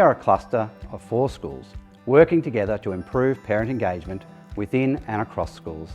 are a cluster of 4 schools working together to improve parent engagement within and across schools.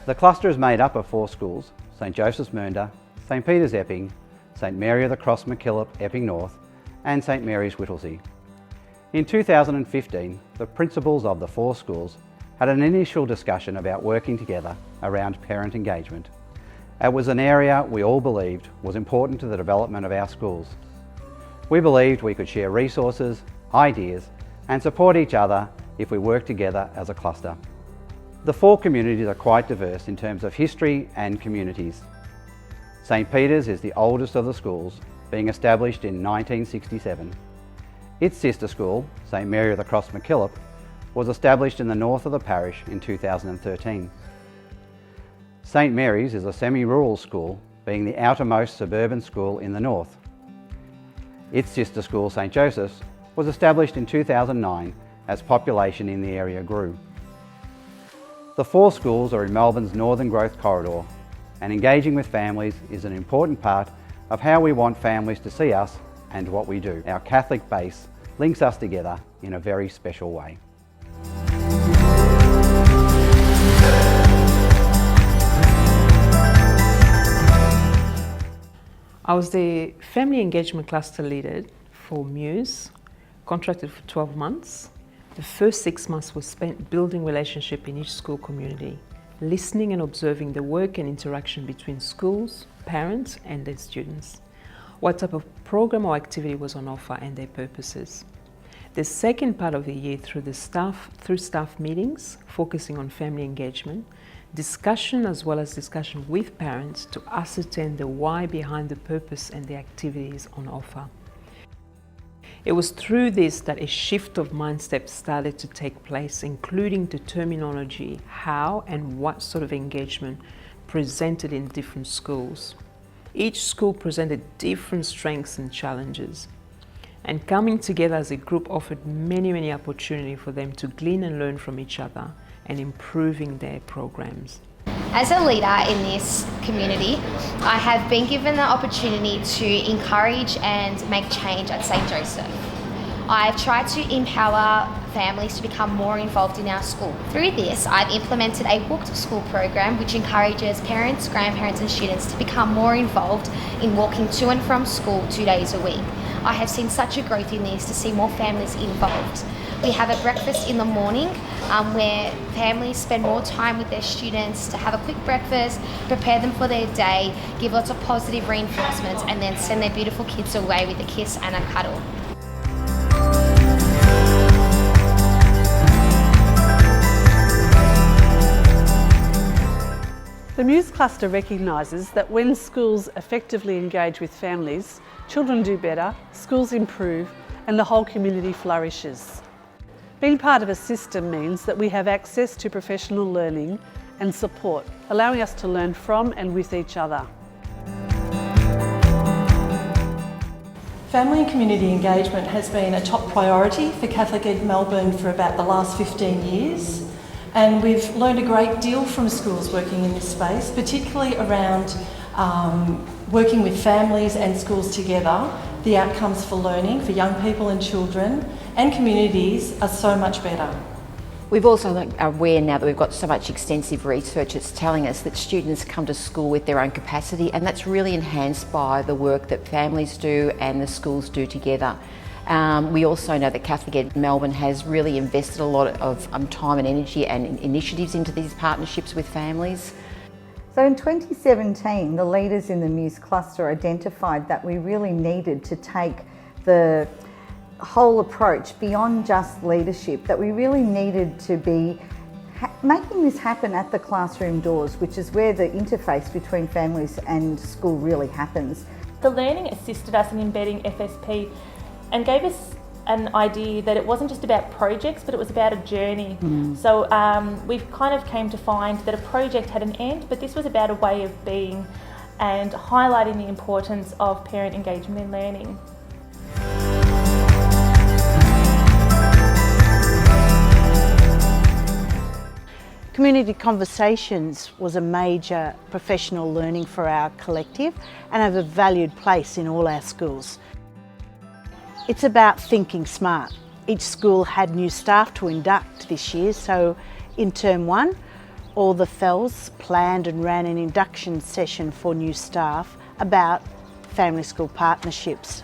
The cluster is made up of 4 schools: St Joseph's Mernda, St Peter's Epping, St Mary of the Cross MacKillop Epping North and St Mary's Whittlesea. In 2015, the principals of the 4 schools had an initial discussion about working together around parent engagement. It was an area we all believed was important to the development of our schools. We believed we could share resources, ideas and support each other if we worked together as a cluster. The 4 communities are quite diverse in terms of history and communities. St Peter's is the oldest of the schools, being established in 1967. Its sister school, St Mary of the Cross MacKillop, was established in the north of the parish in 2013. St Mary's is a semi-rural school, being the outermost suburban school in the north. Its sister school, St Joseph's, was established in 2009 as population in the area grew. The 4 schools are in Melbourne's northern growth corridor, and engaging with families is an important part of how we want families to see us and what we do. Our Catholic base links us together in a very special way. I was the Family Engagement Cluster leader for ME2WS, contracted for 12 months. The first 6 months was spent building relationship in each school community, listening and observing the work and interaction between schools, parents and their students. What type of program or activity was on offer and their purposes. The second part of the year through staff meetings, focusing on family engagement, discussion as well as discussion with parents to ascertain the why behind the purpose and the activities on offer. It was through this that a shift of mindset started to take place, including the terminology, how and what sort of engagement presented in different schools. Each school presented different strengths and challenges, and coming together as a group offered many opportunities for them to glean and learn from each other and improving their programs. As a leader in this community, I have been given the opportunity to encourage and make change at St Joseph. I've tried to empower families to become more involved in our school. Through this, I've implemented a walk to school program which encourages parents, grandparents and students to become more involved in walking to and from school 2 days a week. I have seen such a growth in this to see more families involved. We have a breakfast in the morning where families spend more time with their students to have a quick breakfast, prepare them for their day, give lots of positive reinforcements and then send their beautiful kids away with a kiss and a cuddle. The ME2WS cluster recognises that when schools effectively engage with families, children do better, schools improve and the whole community flourishes. Being part of a system means that we have access to professional learning and support, allowing us to learn from and with each other. Family and community engagement has been a top priority for Catholic Ed Melbourne for about the last 15 years. And we've learned a great deal from schools working in this space, particularly around working with families and schools together. The outcomes for learning for young people and children and communities are so much better. We've also are aware now that we've got so much extensive research that's telling us that students come to school with their own capacity, and that's really enhanced by the work that families do and the schools do together. We also know that Catholic Ed Melbourne has really invested a lot of time and energy and initiatives into these partnerships with families. So in 2017, the leaders in the ME2WS cluster identified that we really needed to take the whole approach beyond just leadership, that we really needed to be making this happen at the classroom doors, which is where the interface between families and school really happens. The learning assisted us in embedding FSP and gave us an idea that it wasn't just about projects, but it was about a journey. So we've kind of came to find that a project had an end, but this was about a way of being and highlighting the importance of parent engagement in learning. Community conversations was a major professional learning for our collective and have a valued place in all our schools. It's about thinking smart. Each school had new staff to induct this year, so in Term 1, all the FELs planned and ran an induction session for new staff about family-school partnerships.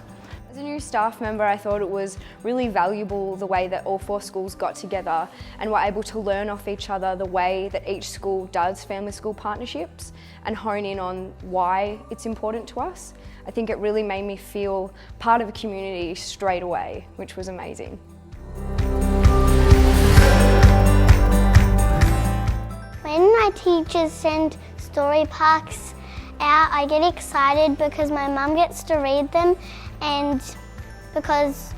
As a new staff member, I thought it was really valuable the way that all 4 schools got together and were able to learn off each other the way that each school does family-school partnerships and hone in on why it's important to us. I think it really made me feel part of a community straight away, which was amazing. When my teachers send story parks out, I get excited because my mum gets to read them and because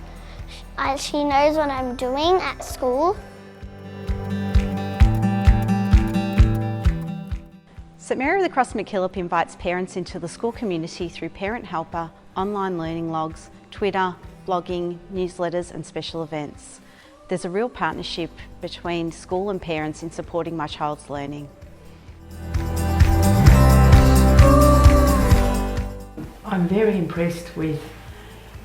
she knows what I'm doing at school. St Mary of the Cross MacKillop invites parents into the school community through Parent Helper, online learning logs, Twitter, blogging, newsletters and special events. There's a real partnership between school and parents in supporting my child's learning. I'm very impressed with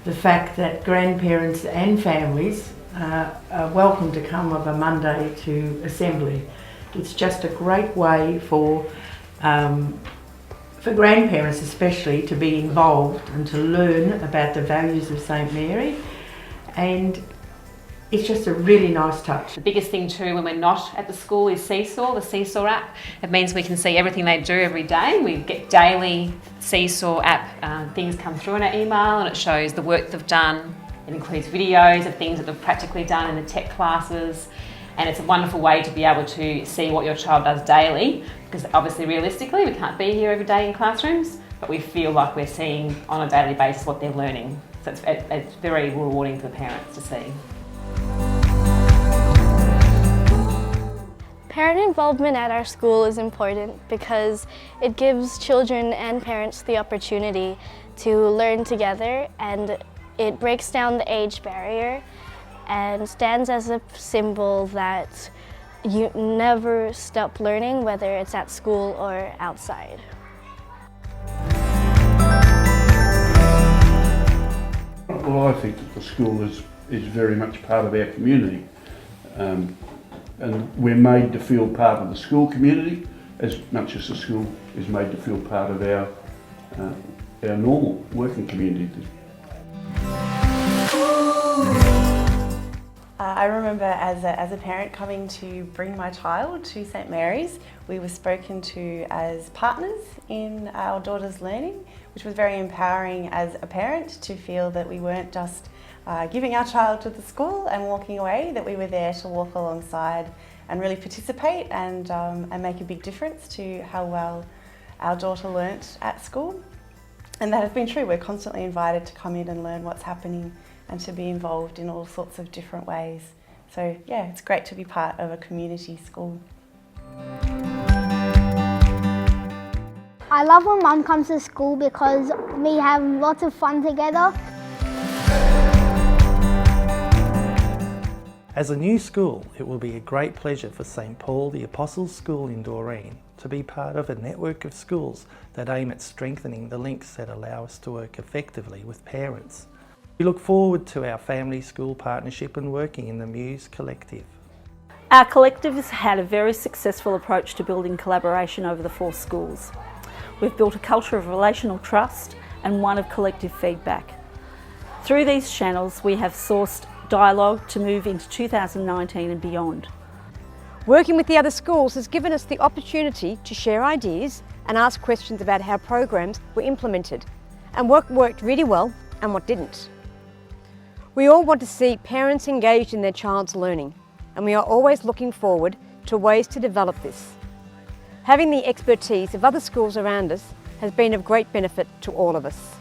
the fact that grandparents and families are welcome to come of a Monday to Assembly. It's just a great way for grandparents especially to be involved and to learn about the values of St Mary, and it's just a really nice touch. The biggest thing too when we're not at the school is Seesaw, the Seesaw app. It means we can see everything they do every day. We get daily Seesaw app things come through in our email and it shows the work they've done. It includes videos of things that they've practically done in the tech classes, and it's a wonderful way to be able to see what your child does daily, because obviously realistically we can't be here every day in classrooms, but we feel like we're seeing on a daily basis what they're learning. So it's very rewarding for the parents to see. Parent involvement at our school is important because it gives children and parents the opportunity to learn together, and it breaks down the age barrier and stands as a symbol that you never stop learning, whether it's at school or outside. Well, I think that the school is very much part of our community. And we're made to feel part of the school community as much as the school is made to feel part of our normal working community. I remember as a parent coming to bring my child to St Mary's. We were spoken to as partners in our daughter's learning, which was very empowering as a parent to feel that we weren't just giving our child to the school and walking away, that we were there to walk alongside and really participate and make a big difference to how well our daughter learnt at school. And that has been true. We're constantly invited to come in and learn what's happening and to be involved in all sorts of different ways. So yeah, it's great to be part of a community school. I love when Mum comes to school because we have lots of fun together. As a new school, it will be a great pleasure for St Paul the Apostles School in Doreen to be part of a network of schools that aim at strengthening the links that allow us to work effectively with parents. We look forward to our family school partnership and working in the ME2WS collective. Our collective has had a very successful approach to building collaboration over the 4 schools. We've built a culture of relational trust and one of collective feedback. Through these channels, we have sourced dialogue to move into 2019 and beyond. Working with the other schools has given us the opportunity to share ideas and ask questions about how programs were implemented and what worked really well and what didn't. We all want to see parents engaged in their child's learning, and we are always looking forward to ways to develop this. Having the expertise of other schools around us has been of great benefit to all of us.